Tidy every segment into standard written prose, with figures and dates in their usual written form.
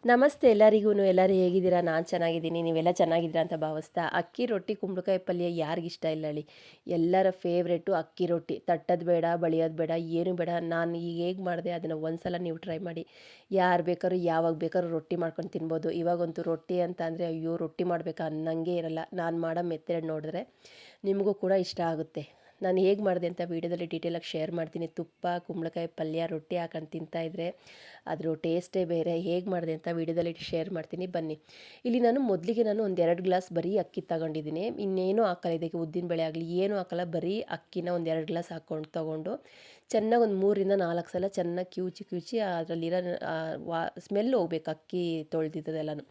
ನಮಸ್ತೆ ಎಲ್ಲರಿಗೂ. ಎಲ್ಲರೂ ಹೇಗಿದ್ದೀರಾ? ನಾನು ಚೆನ್ನಾಗಿದ್ದೀನಿ, ನೀವೆಲ್ಲ ಚೆನ್ನಾಗಿದ್ದೀರಾ ಅಂತ ಭಾವಿಸ್ತಾ. ಅಕ್ಕಿ ರೊಟ್ಟಿ ಕುಂಬಳಕಾಯಿ ಪಲ್ಯ ಯಾರಿಗಿಷ್ಟ ಇಲ್ಲ ಹೇಳಿ? ಎಲ್ಲರ ಫೇವ್ರೇಟು ಅಕ್ಕಿ ರೊಟ್ಟಿ. ತಟ್ಟೋದು ಬೇಡ, ಬಳಿಯೋದು ಬೇಡ, ಏನು ಬೇಡ. ನಾನು ಈಗ ಹೇಗೆ ಮಾಡಿದೆ ಅದನ್ನು ಒಂದ್ಸಲ ನೀವು ಟ್ರೈ ಮಾಡಿ. ಯಾರು ಬೇಕಾದ್ರೂ ಯಾವಾಗ ಬೇಕಾದ್ರೂ ರೊಟ್ಟಿ ಮಾಡ್ಕೊಂಡು ತಿನ್ಬೋದು. ಇವಾಗಂತೂ ರೊಟ್ಟಿ ಅಂತ ಅಂದರೆ ಅಯ್ಯೋ ರೊಟ್ಟಿ ಮಾಡಬೇಕಾ ಅನ್ನಂಗೆ ಇರಲ್ಲ. ನಾನು ಮಾಡೋ ಮೆಥಡ್ ನೋಡಿದ್ರೆ ನಿಮಗೂ ಕೂಡ ಇಷ್ಟ ಆಗುತ್ತೆ. ನಾನು ಹೇಗೆ ಮಾಡಿದೆ ಅಂತ ವೀಡಿಯೋದಲ್ಲಿ ಡೀಟೇಲಾಗಿ ಶೇರ್ ಮಾಡ್ತೀನಿ. ತುಪ್ಪ, ಕುಂಬಳಕಾಯಿ ಪಲ್ಯ, ರೊಟ್ಟಿ ಹಾಕೊಂಡು ತಿಂತಾಯಿದ್ರೆ ಅದ್ರ ಟೇಸ್ಟೇ ಬೇರೆ. ಹೇಗೆ ಮಾಡಿದೆ ಅಂತ ವೀಡಿಯೋದಲ್ಲಿ ಶೇರ್ ಮಾಡ್ತೀನಿ, ಬನ್ನಿ. ಇಲ್ಲಿ ನಾನು ಮೊದಲಿಗೆ ಒಂದು 2 ಗ್ಲಾಸ್ ಬರೀ ಅಕ್ಕಿ ತಗೊಂಡಿದ್ದೀನಿ. ಇನ್ನೇನು ಹಾಕಲ್ಲ ಇದಕ್ಕೆ, ಉದ್ದಿನಬೇಳೆ ಆಗಲಿ ಏನೂ ಹಾಕಲ್ಲ. ಬರೀ ಅಕ್ಕಿನ ಒಂದು 2 ಗ್ಲಾಸ್ ತೊಗೊಂಡು ಚೆನ್ನಾಗಿ ಒಂದು 3ರಿಂದ 4 ಸಲ ಚೆನ್ನಾಗಿ ಕಿವುಚಿ ಅದರಲ್ಲಿರೋ ಸ್ಮೆಲ್ ಹೋಗ್ಬೇಕು ಅಕ್ಕಿ ತೊಳೆದಿದ್ದೆಲ್ಲನೂ.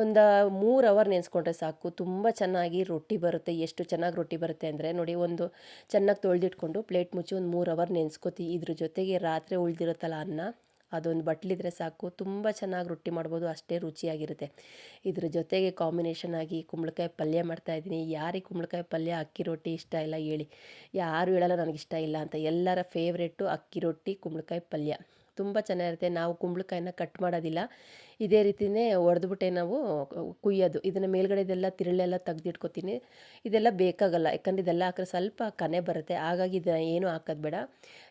ಒಂದು 3 ಅವರ್ ನೆನೆಸ್ಕೊಂಡ್ರೆ ಸಾಕು. ತುಂಬ ಚೆನ್ನಾಗಿ ರೊಟ್ಟಿ ಬರುತ್ತೆ. ಎಷ್ಟು ಚೆನ್ನಾಗಿ ರೊಟ್ಟಿ ಬರುತ್ತೆ ಅಂದರೆ ನೋಡಿ, ಒಂದು ಚೆನ್ನಾಗಿ ತೊಳೆದಿಟ್ಕೊಂಡು ಪ್ಲೇಟ್ ಮುಚ್ಚಿ ಒಂದು 3 ಅವರ್ ನೆನೆಸ್ಕೊತೀವಿ. ಇದ್ರ ಜೊತೆಗೆ ರಾತ್ರಿ ಉಳಿದಿರುತ್ತಲ್ಲ ಅನ್ನ, ಅದೊಂದು ಬಟ್ಲಿದ್ರೆ ಸಾಕು. ತುಂಬ ಚೆನ್ನಾಗಿ ರೊಟ್ಟಿ ಮಾಡ್ಬೋದು, ಅಷ್ಟೇ ರುಚಿಯಾಗಿರುತ್ತೆ. ಇದ್ರ ಜೊತೆಗೆ ಕಾಂಬಿನೇಷನ್ ಆಗಿ ಕುಂಬಳಕಾಯಿ ಪಲ್ಯ ಮಾಡ್ತಾಯಿದ್ದೀನಿ. ಯಾರಿಗೆ ಕುಂಬಳಕಾಯಿ ಪಲ್ಯ ಅಕ್ಕಿ ರೊಟ್ಟಿ ಇಷ್ಟ ಇಲ್ಲ ಹೇಳಿ? ಯಾರು ಹೇಳಲ್ಲ ನನಗಿಷ್ಟ ಇಲ್ಲ ಅಂತ. ಎಲ್ಲರ ಫೇವ್ರೇಟು ಅಕ್ಕಿ ರೊಟ್ಟಿ ಕುಂಬಳಕಾಯಿ ಪಲ್ಯ. ತುಂಬ ಚೆನ್ನಾಗಿರುತ್ತೆ. ನಾವು ಕುಂಬಳಕಾಯಿನ ಕಟ್ ಮಾಡೋದಿಲ್ಲ, ಇದೇ ರೀತಿಯೇ ಒಡೆದ್ಬಿಟ್ಟೆ ನಾವು ಕುಯ್ಯೋದು. ಇದನ್ನು ಮೇಲ್ಗಡೆದೆಲ್ಲ ತಿರುಳೆಲ್ಲ ತೆಗ್ದಿಟ್ಕೊತೀನಿ. ಇದೆಲ್ಲ ಬೇಕಾಗಲ್ಲ, ಯಾಕಂದರೆ ಇದೆಲ್ಲ ಹಾಕಿದ್ರೆ ಸ್ವಲ್ಪ ಕನೆ ಬರುತ್ತೆ. ಹಾಗಾಗಿ ಇದನ್ನು ಏನೂ ಹಾಕೋದು ಬೇಡ.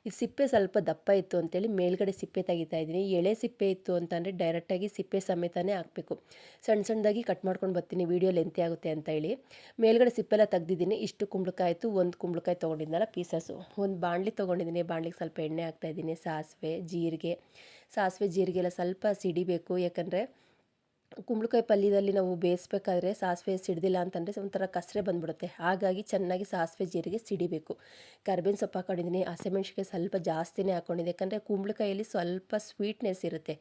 ಈ ಸಿಪ್ಪೆ ಸ್ವಲ್ಪ ದಪ್ಪ ಇತ್ತು ಅಂತೇಳಿ ಮೇಲ್ಗಡೆ ಸಿಪ್ಪೆ ತೆಗಿತಾ ಇದ್ದೀನಿ. ಎಳೆ ಸಿಪ್ಪೆ ಇತ್ತು ಅಂತಂದರೆ ಡೈರೆಕ್ಟಾಗಿ ಸಿಪ್ಪೆ ಸಮೇತನೇ ಹಾಕಬೇಕು. ಸಣ್ಣ ಸಣ್ಣದಾಗಿ ಕಟ್ ಮಾಡ್ಕೊಂಡು ಬರ್ತೀನಿ, ವೀಡಿಯೋ ಲೆಂತಿ ಆಗುತ್ತೆ ಅಂತ ಹೇಳಿ. ಮೇಲ್ಗಡೆ ಸಿಪ್ಪೆಲ್ಲ ತೆಗ್ದಿದ್ದೀನಿ. ಇಷ್ಟು ಕುಂಬಳಕಾಯಿ ಆಯಿತು. ಒಂದು ಕುಂಬಳಕಾಯಿ ತೊಗೊಂಡಿದ್ದನಲ್ಲ ಪೀಸಸ್ಸು. ಒಂದು ಬಾಣಲಿ ತೊಗೊಂಡಿದ್ದೀನಿ. ಬಾಣಲಿಗೆ ಸ್ವಲ್ಪ ಎಣ್ಣೆ ಹಾಕ್ತಾಯಿದ್ದೀನಿ. ಸಾಸಿವೆ ಜೀರಿಗೆ ಎಲ್ಲ ಸ್ವಲ್ಪ ಸಿಡಿಬೇಕು. ಯಾಕಂದರೆ ಕುಂಬಳಕಾಯಿ ಪಲ್ಯದಲ್ಲಿ ನಾವು ಬೇಯಿಸ್ಬೇಕಾದ್ರೆ ಸಾಸಿವೆ ಸಿಡ್ದಿಲ್ಲ ಅಂತಂದರೆ ಒಂಥರ ಕಸರೆ ಬಂದ್ಬಿಡುತ್ತೆ. ಹಾಗಾಗಿ ಚೆನ್ನಾಗಿ ಸಾಸಿವೆ ಜೀರಿಗೆ ಸಿಡಿಬೇಕು. ಕರ್ಬೇವಿನ ಸೊಪ್ಪು ಹಾಕ್ಕೊಂಡಿದ್ದೀನಿ. ಹಸಿಮೆಣ್ಸಿನ್ಕಾಯಿ ಸ್ವಲ್ಪ ಜಾಸ್ತಿನೇ ಹಾಕ್ಕೊಂಡಿದ್ದೆ, ಯಾಕಂದರೆ ಕುಂಬಳಕಾಯಲ್ಲಿ ಸ್ವಲ್ಪ ಸ್ವೀಟ್ನೆಸ್ ಇರುತ್ತೆ.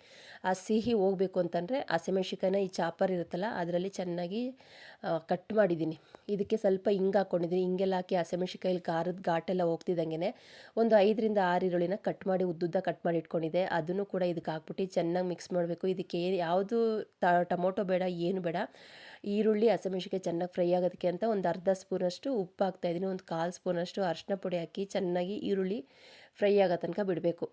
ಆ ಸಿಹಿ ಹೋಗಬೇಕು ಅಂತಂದರೆ ಹಸಿಮೆಣ್ಸಿನ್ಕಾಯಿನ ಈ ಚಾಪರ್ ಇರುತ್ತಲ್ಲ ಅದರಲ್ಲಿ ಚೆನ್ನಾಗಿ ಕಟ್ ಮಾಡಿದ್ದೀನಿ. ಇದಕ್ಕೆ ಸ್ವಲ್ಪ ಹಿಂಗೆ ಹಾಕ್ಕೊಂಡಿದ್ದೀನಿ. ಹಿಂಗೆಲ್ಲ ಹಾಕಿ ಹಸಿಮೆಣ್ಸಿನ್ಕಾಯಲ್ಲಿ ಖಾರದ ಘಾಟೆಲ್ಲ ಹೋಗ್ತಿದ್ದಂಗೆ ಒಂದು 5ರಿಂದ 6 ಈರುಳ್ಳಿನ ಕಟ್ ಮಾಡಿ ಉದ್ದುದ್ದ ಕಟ್ ಮಾಡಿ ಇಟ್ಕೊಂಡಿದ್ದೆ. ಅದನ್ನು ಕೂಡ ಇದಕ್ಕೆ ಹಾಕ್ಬಿಟ್ಟು ಚೆನ್ನಾಗಿ ಮಿಕ್ಸ್ ಮಾಡಬೇಕು. ಇದಕ್ಕೆ ಯಾವುದು ಟೊಮೊಟೊ ಬೇಡ, ಏನು ಬೇಡ. ಈರುಳ್ಳಿ ಹಸಿಮೆಣ್ಸಿನ್ಕಾಯಿ ಚೆನ್ನಾಗಿ ಫ್ರೈ ಆಗೋದಕ್ಕೆ ಅಂತ ಒಂದು ಅರ್ಧ ಸ್ಪೂನಷ್ಟು ಉಪ್ಪು ಹಾಕ್ತಾಯಿದ್ದೀನಿ. ಒಂದು 1/4 ಸ್ಪೂನಷ್ಟು ಅರಿಶಿನ ಪುಡಿ ಹಾಕಿ ಚೆನ್ನಾಗಿ ಈರುಳ್ಳಿ ಫ್ರೈ ಆಗೋ ತನಕ ಬಿಡಬೇಕು.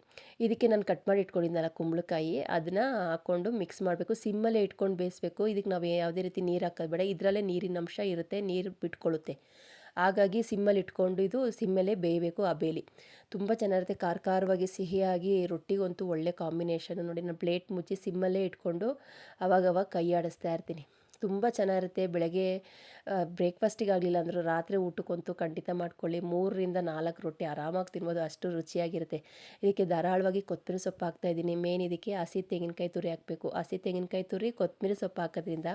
ಇದಕ್ಕೆ ನಾನು ಕಟ್ ಮಾಡಿ ಇಟ್ಕೊಂಡಿದ್ನಲ್ಲ ಕುಂಬಳಕಾಯಿ, ಅದನ್ನು ಹಾಕ್ಕೊಂಡು ಮಿಕ್ಸ್ ಮಾಡಬೇಕು. ಸಿಮ್ಮಲ್ಲೇ ಇಟ್ಕೊಂಡು ಬೇಯಿಸ್ಬೇಕು. ಇದಕ್ಕೆ ನಾವು ಯಾವುದೇ ರೀತಿ ನೀರು ಹಾಕೋದು ಬೇಡ. ಇದರಲ್ಲೇ ನೀರಿನ ಅಂಶ ಇರುತ್ತೆ, ನೀರು ಬಿಟ್ಕೊಳ್ಳುತ್ತೆ. ಹಾಗಾಗಿ ಸಿಮ್ಮಲ್ಲಿ ಇಟ್ಕೊಂಡು ಇದು ಸಿಮ್ಮಲ್ಲೇ ಬೇಯಬೇಕು. ಆ ಬೇಲಿ ತುಂಬ ಚೆನ್ನಾಗಿರುತ್ತೆ. ಖಾರವಾಗಿ ಸಿಹಿಯಾಗಿ ರೊಟ್ಟಿಗಂತೂ ಒಳ್ಳೆ ಕಾಂಬಿನೇಷನ್. ನೋಡಿ, ನಾನು ಪ್ಲೇಟ್ ಮುಚ್ಚಿ ಸಿಮ್ಮಲ್ಲೇ ಇಟ್ಕೊಂಡು ಅವಾಗವಾಗ ಕೈ ಆಡಿಸ್ತಾ ಇರ್ತೀನಿ. ತುಂಬ ಚೆನ್ನಾಗಿರುತ್ತೆ. ಬೆಳಗ್ಗೆ ಬ್ರೇಕ್ಫಾಸ್ಟಿಗೆ ಆಗಲಿಲ್ಲ ಅಂದರೂ ರಾತ್ರಿ ಊಟಕ್ಕಂತೂ ಖಂಡಿತ ಮಾಡ್ಕೊಳ್ಳಿ. 3ರಿಂದ 4 ರೊಟ್ಟಿ ಆರಾಮಾಗಿ ತಿನ್ಬೋದು, ಅಷ್ಟು ರುಚಿಯಾಗಿರುತ್ತೆ. ಇದಕ್ಕೆ ಧಾರಾಳವಾಗಿ ಕೊತ್ತಂಬರಿ ಸೊಪ್ಪು ಹಾಕ್ತಾಯಿದ್ದೀನಿ. ಮೇನ್ ಇದಕ್ಕೆ ಹಸಿ ತೆಂಗಿನಕಾಯಿ ತುರಿ ಹಾಕಬೇಕು. ಹಸಿ ತೆಂಗಿನಕಾಯಿ ತುರಿ ಕೊತ್ತಂಬರಿ ಸೊಪ್ಪು ಹಾಕೋದ್ರಿಂದ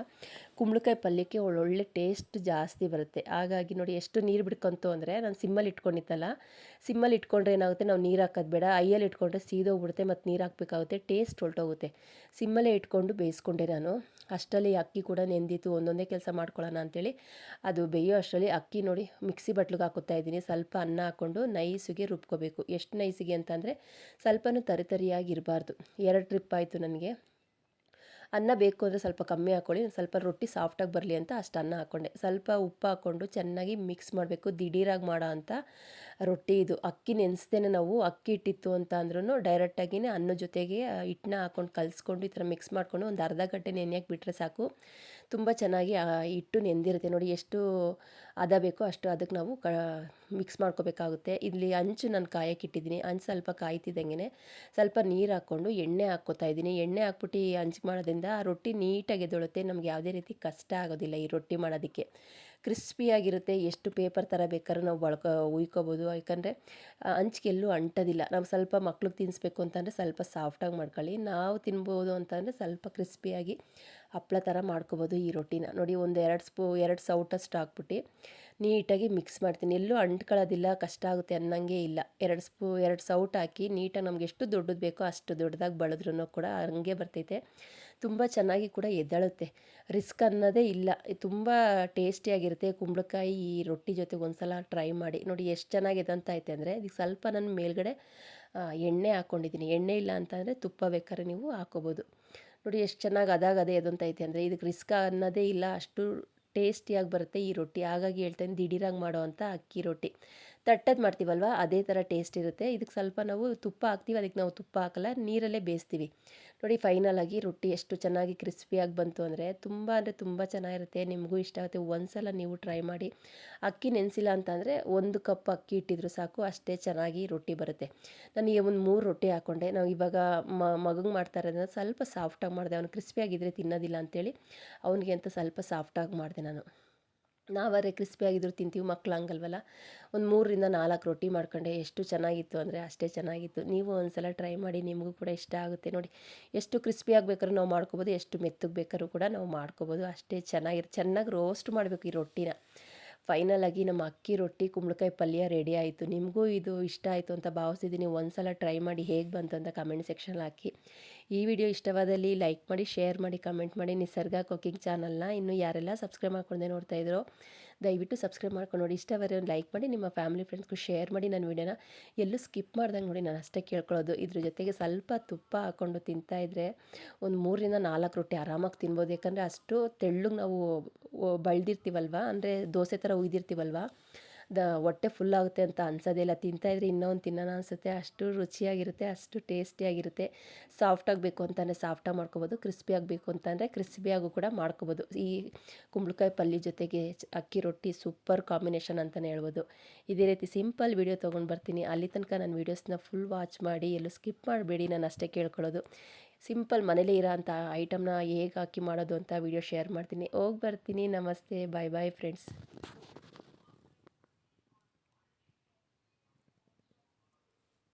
ಕುಂಬಳಕಾಯಿ ಪಲ್ಯಕ್ಕೆ ಒಳ್ಳೊಳ್ಳೆ ಟೇಸ್ಟ್ ಜಾಸ್ತಿ ಬರುತ್ತೆ. ಹಾಗಾಗಿ ನೋಡಿ ಎಷ್ಟು ನೀರು ಬಿಡ್ಕೊಂತು ಅಂದರೆ, ನಾನು ಸಿಮ್ಮಲ್ಲಿ ಇಟ್ಕೊಂಡಿತ್ತಲ್ಲ, ಸಿಮ್ಮಲ್ಲಿ ಇಟ್ಕೊಂಡ್ರೆ ಏನಾಗುತ್ತೆ, ನಾವು ನೀರು ಹಾಕೋದು ಬೇಡ. ಐಯಲ್ಲಿ ಇಟ್ಕೊಂಡ್ರೆ ಸೀದೋಗ್ಬಿಡುತ್ತೆ, ಮತ್ತು ನೀರು ಹಾಕಬೇಕಾಗುತ್ತೆ, ಟೇಸ್ಟ್ ಹೊರಟೋಗುತ್ತೆ. ಸಿಮ್ಮಲ್ಲೇ ಇಟ್ಕೊಂಡು ಬೇಯಿಸ್ಕೊಂಡೆ ನಾನು. ಅಷ್ಟರಲ್ಲಿ ಅಕ್ಕಿ ಕೂಡ ನೆಂದಿತ್ತು. ಒಂದೊಂದೇ ಕೆಲಸ ಮಾಡ್ಕೊಳ್ಳೋಣ ಅಂಥೇಳಿ ಅದು ಬೇಯೋ ಅಷ್ಟರಲ್ಲಿ ಅಕ್ಕಿ ನೋಡಿ ಮಿಕ್ಸಿ ಬಟ್ಲಿಗೆ ಹಾಕೋತಾ ಇದ್ದೀನಿ. ಸ್ವಲ್ಪ ಅನ್ನ ಹಾಕ್ಕೊಂಡು ನೈಸಿಗೆ ರುಬ್ಕೋಬೇಕು. ಎಷ್ಟು ನೈಸಿಗೆ ಅಂತಂದರೆ ಸ್ವಲ್ಪನೂ ತರಿಯಾಗಿರಬಾರ್ದು. 2 ಟ್ರಿಪ್ ಆಯಿತು ನನಗೆ. ಅನ್ನ ಬೇಕು ಅಂದರೆ ಸ್ವಲ್ಪ ಕಮ್ಮಿ ಹಾಕ್ಕೊಳ್ಳಿ. ಸ್ವಲ್ಪ ರೊಟ್ಟಿ ಸಾಫ್ಟಾಗಿ ಬರಲಿ ಅಂತ ಅಷ್ಟು ಅನ್ನ ಹಾಕ್ಕೊಂಡೆ. ಸ್ವಲ್ಪ ಉಪ್ಪು ಹಾಕ್ಕೊಂಡು ಚೆನ್ನಾಗಿ ಮಿಕ್ಸ್ ಮಾಡಬೇಕು. ದಿಢೀರಾಗಿ ಮಾಡೋ ಅಂಥ ರೊಟ್ಟಿ ಇದು. ಅಕ್ಕಿ ನೆನೆಸ್ದೇನೆ ನಾವು ಅಕ್ಕಿ ಹಿಟ್ಟಿತ್ತು ಅಂತ ಅಂದ್ರೂ ಡೈರೆಕ್ಟಾಗಿಯೇ ಅನ್ನದ ಜೊತೆಗೆ ಹಿಟ್ಟನ್ನ ಹಾಕ್ಕೊಂಡು ಕಲಿಸ್ಕೊಂಡು ಈ ಥರ ಮಿಕ್ಸ್ ಮಾಡಿಕೊಂಡು ಒಂದು ಅರ್ಧ ಗಂಟೆ ನೆನೆಯೋಕ್ಕೆ ಬಿಟ್ಟರೆ ಸಾಕು. ತುಂಬ ಚೆನ್ನಾಗಿ ಹಿಟ್ಟು ನೆಂದಿರುತ್ತೆ. ನೋಡಿ ಎಷ್ಟು ಹದ ಬೇಕೋ ಅಷ್ಟು ಅದಕ್ಕೆ ನಾವು ಮಿಕ್ಸ್ ಮಾಡ್ಕೋಬೇಕಾಗುತ್ತೆ. ಇಲ್ಲಿ ಹಂಚು ನಾನು ಕಾಯಕ್ಕೆ ಇಟ್ಟಿದ್ದೀನಿ. ಹಂಚು ಸ್ವಲ್ಪ ಕಾಯ್ತಿದ್ದಂಗೆ ಸ್ವಲ್ಪ ನೀರು ಹಾಕ್ಕೊಂಡು ಎಣ್ಣೆ ಹಾಕ್ಕೋತಾ ಇದ್ದೀನಿ. ಎಣ್ಣೆ ಹಾಕ್ಬಿಟ್ಟು ಈ ಹಂಚಿಗೆ ಮಾಡೋದ್ರಿಂದ ಆ ರೊಟ್ಟಿ ನೀಟಾಗಿ ಎದ್ದೇಳುತ್ತೆ. ನಮ್ಗೆ ಯಾವುದೇ ರೀತಿ ಕಷ್ಟ ಆಗೋದಿಲ್ಲ ಈ ರೊಟ್ಟಿ ಮಾಡೋದಕ್ಕೆ. ಕ್ರಿಸ್ಪಿಯಾಗಿರುತ್ತೆ. ಎಷ್ಟು ಪೇಪರ್ ಥರ ಬೇಕಾದ್ರೂ ನಾವು ಉಯ್ಕೋಬೋದು. ಯಾಕಂದರೆ ಹಂಚಿಗೆಲ್ಲೂ ಅಂಟೋದಿಲ್ಲ. ನಾವು ಸ್ವಲ್ಪ ಮಕ್ಳಿಗೆ ತಿನ್ನಿಸ್ಬೇಕು ಅಂತಂದರೆ ಸ್ವಲ್ಪ ಸಾಫ್ಟಾಗಿ ಮಾಡ್ಕೊಳ್ಳಿ. ನಾವು ತಿನ್ಬೋದು ಅಂತಂದರೆ ಸ್ವಲ್ಪ ಕ್ರಿಸ್ಪಿಯಾಗಿ ಹಪ್ಪಳ ಥರ ಮಾಡ್ಕೊಬೋದು ಈ ರೊಟ್ಟಿನ. ನೋಡಿ, ಒಂದು 2 ಸೌಟಷ್ಟು ಹಾಕ್ಬಿಟ್ಟು ನೀಟಾಗಿ ಮಿಕ್ಸ್ ಮಾಡ್ತೀನಿ. ಎಲ್ಲೂ ಅಂಟ್ಕೊಳ್ಳೋದಿಲ್ಲ, ಕಷ್ಟ ಆಗುತ್ತೆ ಅನ್ನಂಗೆ ಇಲ್ಲ. 2 ಸೌಟ್ ಹಾಕಿ ನೀಟಾಗಿ ನಮ್ಗೆ ಎಷ್ಟು ದೊಡ್ಡದು ಬೇಕೋ ಅಷ್ಟು ದೊಡ್ಡದಾಗಿ ಬಳದ್ರೂ ಕೂಡ ಹಂಗೆ ಬರ್ತೈತೆ. ತುಂಬ ಚೆನ್ನಾಗಿ ಕೂಡ ಎದ್ದೇಳುತ್ತೆ. ರಿಸ್ಕ್ ಅನ್ನೋದೇ ಇಲ್ಲ. ತುಂಬ ಟೇಸ್ಟಿಯಾಗಿರುತ್ತೆ. ಕುಂಬಳಕಾಯಿ ಈ ರೊಟ್ಟಿ ಜೊತೆಗೆ ಒಂದು ಸಲ ಟ್ರೈ ಮಾಡಿ ನೋಡಿ. ಎಷ್ಟು ಚೆನ್ನಾಗಿ ಎದಂತೈತೆ ಅಂದರೆ ಇದಕ್ಕೆ ಸ್ವಲ್ಪ ನಾನು ಮೇಲ್ಗಡೆ ಎಣ್ಣೆ ಹಾಕ್ಕೊಂಡಿದ್ದೀನಿ. ಎಣ್ಣೆ ಇಲ್ಲ ಅಂತಂದರೆ ತುಪ್ಪ ಬೇಕಾದ್ರೆ ನೀವು ಹಾಕ್ಕೋಬೋದು. ನೋಡಿ ಎಷ್ಟು ಚೆನ್ನಾಗಿ ಅದೇ ಎದಂತೈತೆ ಅಂದರೆ ಇದಕ್ಕೆ ರಿಸ್ಕ್ ಅನ್ನೋದೇ ಇಲ್ಲ. ಅಷ್ಟು ಟೇಸ್ಟಿಯಾಗಿ ಬರುತ್ತೆ ಈ ರೊಟ್ಟಿ. ಹಾಗಾಗಿ ಹೇಳ್ತೇನೆ, ದಿಢೀರಾಗಿ ಮಾಡೋ ಅಂಥ ಅಕ್ಕಿ ರೊಟ್ಟಿ. ತಟ್ಟದ್ದು ಮಾಡ್ತೀವಲ್ವ ಅದೇ ಥರ ಟೇಸ್ಟ್ ಇರುತ್ತೆ. ಇದಕ್ಕೆ ಸ್ವಲ್ಪ ನಾವು ತುಪ್ಪ ಹಾಕ್ತೀವಿ, ಅದಕ್ಕೆ ನಾವು ತುಪ್ಪ ಹಾಕಲ್ಲ, ನೀರಲ್ಲೇ ಬೇಯಿಸ್ತೀವಿ. ನೋಡಿ ಫೈನಲಾಗಿ ರೊಟ್ಟಿ ಎಷ್ಟು ಚೆನ್ನಾಗಿ ಕ್ರಿಸ್ಪಿಯಾಗಿ ಬಂತು ಅಂದರೆ ತುಂಬ ಚೆನ್ನಾಗಿರುತ್ತೆ. ನಿಮಗೂ ಇಷ್ಟ ಆಗುತ್ತೆ. ಒಂದ್ಸಲ ನೀವು ಟ್ರೈ ಮಾಡಿ. ಅಕ್ಕಿ ನೆನೆಸಿಲ್ಲ ಅಂತಂದರೆ 1 ಕಪ್ ಅಕ್ಕಿ ಇಟ್ಟಿದ್ರು ಸಾಕು, ಅಷ್ಟೇ ಚೆನ್ನಾಗಿ ರೊಟ್ಟಿ ಬರುತ್ತೆ. ನಾನು ಒಂದು 3 ರೊಟ್ಟಿ ಹಾಕ್ಕೊಂಡೆ. ನಾವು ಇವಾಗ ಮಗಂಗೆ ಮಾಡ್ತಾ ಇರೋದ್ರಿಂದ ಸ್ವಲ್ಪ ಸಾಫ್ಟಾಗಿ ಮಾಡಿದೆ. ಅವನು ಕ್ರಿಸ್ಪಿಯಾಗಿದ್ದರೆ ತಿನ್ನೋದಿಲ್ಲ ಅಂತೇಳಿ ಅವನಿಗೆ ಅಂತ ಸ್ವಲ್ಪ ಸಾಫ್ಟಾಗಿ ಮಾಡಿದೆ ನಾನು. ನಾವಾದ್ರೆ ಕ್ರಿಸ್ಪಿಯಾಗಿದ್ರು ತಿಂತೀವಿ, ಮಕ್ಳು ಹಂಗಲ್ವಲ್ಲ. ಒಂದು 3ರಿಂದ 4 ರೊಟ್ಟಿ ಮಾಡ್ಕೊಂಡೆ. ಎಷ್ಟು ಚೆನ್ನಾಗಿತ್ತು ಅಂದರೆ ಅಷ್ಟೇ ಚೆನ್ನಾಗಿತ್ತು. ನೀವು ಒಂದ್ಸಲ ಟ್ರೈ ಮಾಡಿ, ನಿಮಗೂ ಕೂಡ ಇಷ್ಟ ಆಗುತ್ತೆ. ನೋಡಿ ಎಷ್ಟು ಕ್ರಿಸ್ಪಿಯಾಗಿ ಬೇಕಾದ್ರೂ ನಾವು ಮಾಡ್ಕೊಬೋದು, ಎಷ್ಟು ಮೆತ್ತಗೆ ಬೇಕಾದ್ರೂ ಕೂಡ ನಾವು ಮಾಡ್ಕೊಬೋದು. ಅಷ್ಟೇ ಚೆನ್ನಾಗಿ ರೋಸ್ಟ್ ಮಾಡಬೇಕು ಈ ರೊಟ್ಟಿನ. ಫೈನಲಾಗಿ ನಮ್ಮ ಅಕ್ಕಿ ರೊಟ್ಟಿ ಕುಂಬಳಕಾಯಿ ಪಲ್ಯ ರೆಡಿ ಆಯಿತು. ನಿಮಗೂ ಇದು ಇಷ್ಟ ಆಯಿತು ಅಂತ ಭಾವಿಸಿದ್ದೀನಿ. ಒಂದ್ಸಲ ಟ್ರೈ ಮಾಡಿ ಹೇಗೆ ಬಂತು ಅಂತ ಕಮೆಂಟ್ ಸೆಕ್ಷನಲ್ಲಿ ಹಾಕಿ. ಈ ವಿಡಿಯೋ ಇಷ್ಟವಾದಲ್ಲಿ ಲೈಕ್ ಮಾಡಿ, ಶೇರ್ ಮಾಡಿ, ಕಮೆಂಟ್ ಮಾಡಿ. ನಿಸರ್ಗ ಕುಕಿಂಗ್ ಚಾನಲ್ನ ಇನ್ನೂ ಯಾರೆಲ್ಲ ಸಬ್ಸ್ಕ್ರೈಬ್ ಮಾಡ್ಕೊಂಡೆ ನೋಡ್ತಾ ಇದ್ರೋ ದಯವಿಟ್ಟು ಸಬ್ಸ್ಕ್ರೈಬ್ ಮಾಡ್ಕೊಂಡು ನೋಡಿ. ಇಷ್ಟವಾದರೆ ಒಂದು ಲೈಕ್ ಮಾಡಿ, ನಿಮ್ಮ ಫ್ಯಾಮಿಲಿ ಫ್ರೆಂಡ್ಸ್ಗೂ ಶೇರ್ ಮಾಡಿ. ನನ್ನ ವಿಡಿಯೋನ ಎಲ್ಲೂ ಸ್ಕಿಪ್ ಮಾಡ್ದಂಗೆ ನೋಡಿ, ನಾನು ಅಷ್ಟೇ ಕೇಳ್ಕೊಳ್ಳೋದು. ಇದ್ರ ಜೊತೆಗೆ ಸ್ವಲ್ಪ ತುಪ್ಪ ಹಾಕ್ಕೊಂಡು ತಿಂತಾಯಿದ್ರೆ ಒಂದು 3ರಿಂದ 4 ರೊಟ್ಟಿ ಆರಾಮಾಗಿ ತಿನ್ಬೋದು. ಯಾಕಂದರೆ ಅಷ್ಟು ತೆಳ್ಳಗೆ ನಾವು ಬಳ್ದಿರ್ತೀವಲ್ವ, ಅಂದರೆ ದೋಸೆ ಥರ ಉಯ್ದಿರ್ತೀವಲ್ವ, ಹೊಟ್ಟೆ ಫುಲ್ಲಾಗುತ್ತೆ ಅಂತ ಅನ್ಸೋದಿಲ್ಲ. ತಿಂತಾಯಿದ್ರೆ ಇನ್ನೊಂದು ತಿನ್ನೋಣ ಅನಿಸುತ್ತೆ. ಅಷ್ಟು ರುಚಿಯಾಗಿರುತ್ತೆ, ಅಷ್ಟು ಟೇಸ್ಟಿಯಾಗಿರುತ್ತೆ. ಸಾಫ್ಟಾಗಿ ಬೇಕು ಅಂತಂದರೆ ಸಾಫ್ಟಾಗಿ ಮಾಡ್ಕೊಬೋದು, ಕ್ರಿಸ್ಪಿ ಆಗಬೇಕು ಅಂತಂದರೆ ಕ್ರಿಸ್ಪಿಯಾಗೂ ಕೂಡ ಮಾಡ್ಕೊಬೋದು. ಈ ಕುಂಬಳಕಾಯಿ ಪಲ್ಯ ಜೊತೆಗೆ ಅಕ್ಕಿ ರೊಟ್ಟಿ ಸೂಪರ್ ಕಾಂಬಿನೇಷನ್ ಅಂತಲೇ ಹೇಳ್ಬೋದು. ಇದೇ ರೀತಿ ಸಿಂಪಲ್ ವಿಡಿಯೋ ತೊಗೊಂಡು ಬರ್ತೀನಿ. ಅಲ್ಲಿ ತನಕ ನನ್ನ ವೀಡಿಯೋಸ್ನ ಫುಲ್ ವಾಚ್ ಮಾಡಿ, ಎಲ್ಲೂ ಸ್ಕಿಪ್ ಮಾಡಬೇಡಿ. ನಾನು ಅಷ್ಟೇ ಕೇಳ್ಕೊಳ್ಳೋದು. ಸಿಂಪಲ್ ಮನೇಲೇ ಇರೋ ಅಂಥ ಐಟಮ್ನ ಹೇಗೆ ಹಾಕಿ ಮಾಡೋದು ಅಂತ ವಿಡಿಯೋ ಶೇರ್ ಮಾಡ್ತೀನಿ. ಹೋಗಿ ಬರ್ತೀನಿ. ನಮಸ್ತೆ, ಬಾಯ್ ಬಾಯ್ ಫ್ರೆಂಡ್ಸ್.